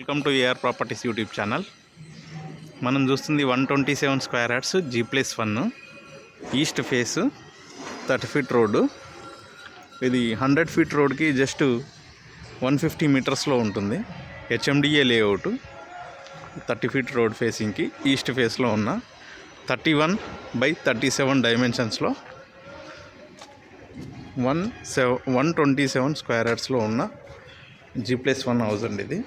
Welcome to AR properties YouTube channel. మనం చూస్తుంది 127 square yards G+1 east face 30 feet road. ఇది 100 feet రోడ్కి just 150 మీటర్స్లో ఉంటుంది. HMDA లేఅవుట్ 30 ఫీట్ రోడ్ ఫేసింగ్కి ఈస్ట్ ఫేస్లో ఉన్న 31/37 డైమెన్షన్స్లో 127 స్క్వేర్ యార్డ్స్లో ఉన్న G+1 హౌస్ అండి. ఇది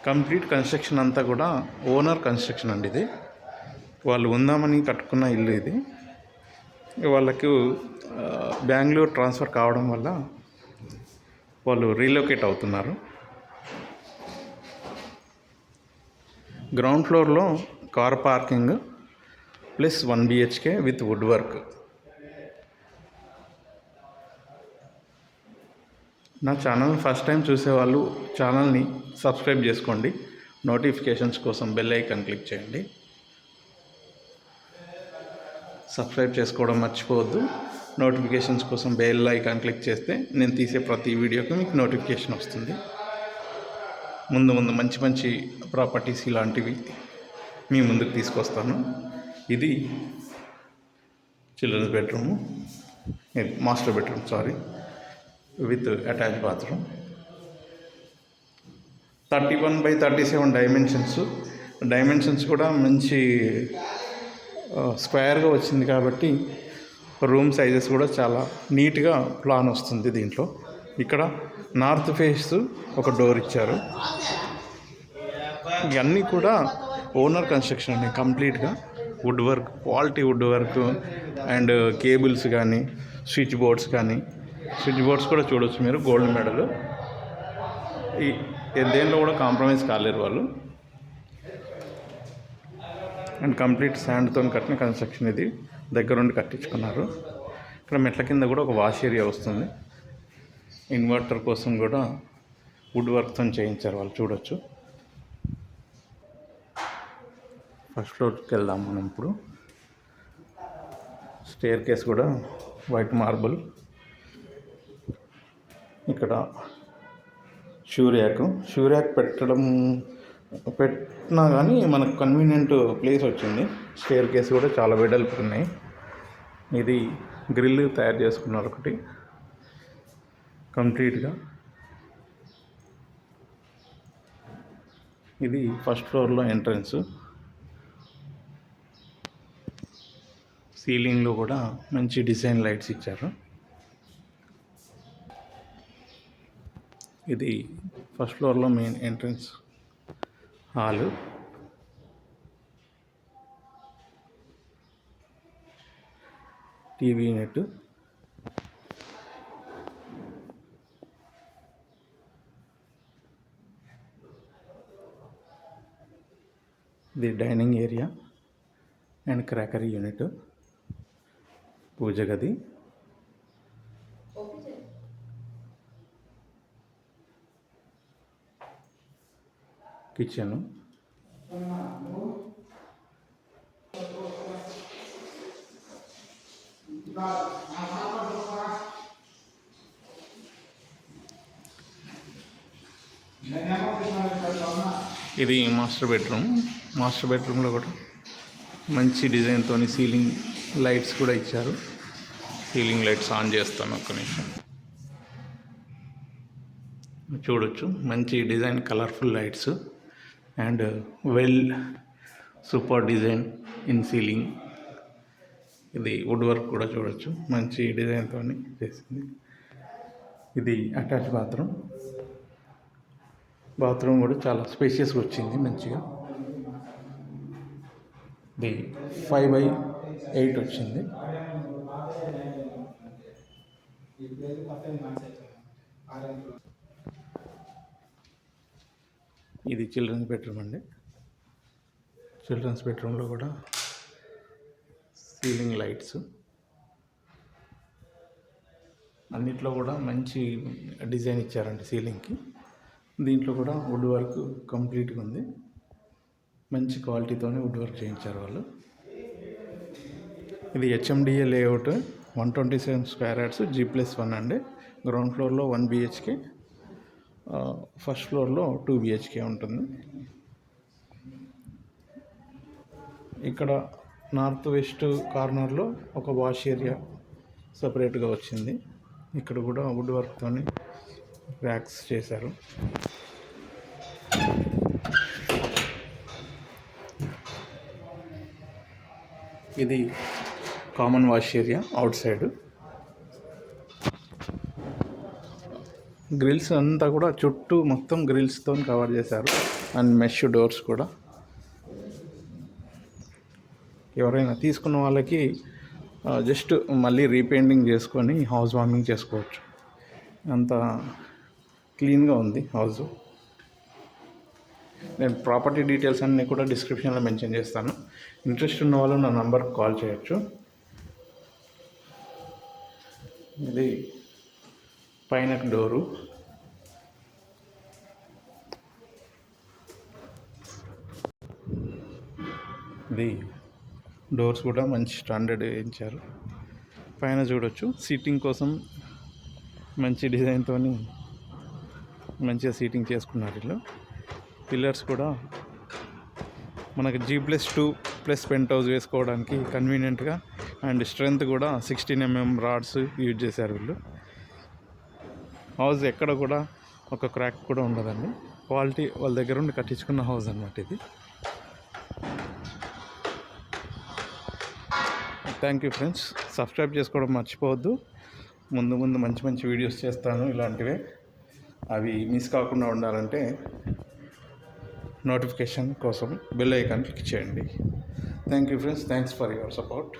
కంప్లీట్ కన్స్ట్రక్షన్ అంతా కూడా ఓనర్ కన్స్ట్రక్షన్ అండి. ఇది వాళ్ళు ఉందామని కట్టుకున్న ఇల్లు. ఇది వాళ్ళకు బెంగళూరు ట్రాన్స్ఫర్ కావడం వల్ల వాళ్ళు రీలొకేట్ అవుతున్నారు. గ్రౌండ్ ఫ్లోర్లో car parking plus 1 BHK with wood work. నా ఛానల్ ఫస్ట్ టైం చూసేవాళ్ళు ఛానల్ని సబ్స్క్రైబ్ చేసుకోండి. నోటిఫికేషన్స్ కోసం బెల్ ఐకాన్ క్లిక్ చేయండి. సబ్స్క్రైబ్ చేసుకోవడం మర్చిపోవద్దు. నోటిఫికేషన్స్ కోసం బెల్ ఐకాన్ క్లిక్ చేస్తే నేను తీసే ప్రతి వీడియోకి మీకు నోటిఫికేషన్ వస్తుంది. ముందు మంచి మంచి ప్రాపర్టీస్ ఇలాంటివి మీ ముందుకు తీసుకొస్తాను. ఇది children's bedroom, master bedroom with attach bathroom. 31/37 dimensions కూడా మంచి స్క్వేర్గా వచ్చింది కాబట్టి రూమ్ సైజెస్ కూడా చాలా నీట్గా ప్లాన్ వస్తుంది దీంట్లో. ఇక్కడ నార్త్ ఫేస్ ఒక డోర్ ఇచ్చారు. ఇవన్నీ కూడా ఓనర్ కన్స్ట్రక్షన్ అండి. కంప్లీట్గా wood work, quality wood work and cables కానీ స్విచ్ బోర్డ్స్ కూడా చూడవచ్చు మీరు. Gold medal. ఈ దేంట్లో కూడా కాంప్రమైజ్ కాలేరు వాళ్ళు. అండ్ కంప్లీట్ శాండ్తో కట్టిన కన్స్ట్రక్షన్. ఇది దగ్గరుండి కట్టించుకున్నారు. ఇక్కడ మెట్ల కింద కూడా ఒక వాష్ ఏరియా వస్తుంది. ఇన్వర్టర్ కోసం కూడా వుడ్ వర్క్తో చేయించారు వాళ్ళు, చూడొచ్చు. ఫస్ట్ ఫ్లోర్కి వెళ్దాం మనం ఇప్పుడు. స్టేర్ కేస్ కూడా వైట్ మార్బుల్. ఇక్కడ షూర్యాక్ పెట్టినా కానీ మనకు కన్వీనియంట్ ప్లేస్ వచ్చింది. స్టేర్ కేస్ కూడా చాలా వెడల్పు ఉన్నాయి. ఇది గ్రిల్ తయారు చేసుకున్నారు ఒకటి కంప్లీట్గా. ఇది ఫస్ట్ ఫ్లోర్లో ఎంట్రన్స్. సీలింగ్లో కూడా మంచి డిజైన్ లైట్స్ ఇచ్చారు. ఇది ఫస్ట్ ఫ్లోర్లో main entrance hall. TV unit. ఇది dining area and crockery unit. పూజ గది. కిచెను. ఇది మాస్టర్ బెడ్రూమ్లో కూడా మంచి డిజైన్తో సీలింగ్ లైట్స్ కూడా ఇచ్చారు. సీలింగ్ లైట్స్ ఆన్ చేస్తాను, ఒక్క నిమిషం. చూడొచ్చు మంచి design, colourful lights and super design in ceiling. ఇది వుడ్ వర్క్ కూడా చూడొచ్చు, మంచి డిజైన్తో చేసింది. ఇది అటాచ్ బాత్రూమ్ కూడా చాలా స్పేషియస్గా వచ్చింది మంచిగా. ఇది 5/8 వచ్చింది. ఇది చిల్డ్రన్స్ బెడ్రూమ్ అండి. చిల్డ్రన్స్ బెడ్రూమ్లో కూడా సీలింగ్ లైట్స్, అన్నిట్లో కూడా మంచి డిజైన్ ఇచ్చారండి సీలింగ్కి. దీంట్లో కూడా వుడ్ వర్క్ కంప్లీట్గా ఉంది. మంచి క్వాలిటీతోనే వుడ్ వర్క్ చేయించారు వాళ్ళు. ఇది HMDA layout 127 square yards G+1 అండి. గ్రౌండ్ ఫ్లోర్లో 1 BHK ఫస్ట్ ఫ్లోర్లో 2 BHK ఉంటుంది. ఇక్కడ నార్త్ వెస్ట్ కార్నర్లో ఒక వాష్ ఏరియా సపరేట్గా వచ్చింది. ఇక్కడ కూడా వుడ్ వర్క్తో ర్యాక్స్ చేశారు. ఇది common wash area outside. Grills అంతా కూడా చుట్టూ మొత్తం గ్రిల్స్తో కవర్ చేశారు అండ్ మెష్ డోర్స్ కూడా. ఎవరైనా తీసుకున్న వాళ్ళకి జస్ట్ మళ్ళీ రీపెయింటింగ్ చేసుకొని హౌస్ వార్మింగ్ చేసుకోవచ్చు. అంత క్లీన్గా ఉంది హౌస్. నేను ప్రాపర్టీ డీటెయిల్స్ అన్నీ కూడా డిస్క్రిప్షన్లో మెన్షన్ చేస్తాను. ఇంట్రెస్ట్ ఉన్న వాళ్ళు నా నంబర్కి కాల్ చేయొచ్చు. ఇది పైన డోరు. ఇది డోర్స్ కూడా మంచి స్టాండర్డ్ వేయించారు. పైన చూడొచ్చు సీటింగ్ కోసం మంచి డిజైన్తో మంచిగా సీటింగ్ చేసుకున్నారు వీళ్ళు. పిల్లర్స్ కూడా మనకి G+2+ పెంట్ హౌస్ వేసుకోవడానికి కన్వీనియంట్గా అండ్ స్ట్రెంత్ కూడా 16 mm రాడ్స్ యూజ్ చేశారు వీళ్ళు. హౌస్ ఎక్కడ కూడా ఒక క్రాక్ కూడా ఉండదండి. క్వాలిటీ వాళ్ళ దగ్గర ఉండి కట్టించుకున్న హౌస్ అన్నమాట ఇది. Thank you friends. సబ్స్క్రైబ్ చేసుకోవడం మర్చిపోవద్దు. ముందు మంచి మంచి వీడియోస్ చేస్తాను ఇలాంటివే. అవి మిస్ కాకుండా ఉండాలంటే నోటిఫికేషన్ కోసం బెల్ ఐకాన్ క్లిక్ చేయండి. Thank you friends. Thanks for your support.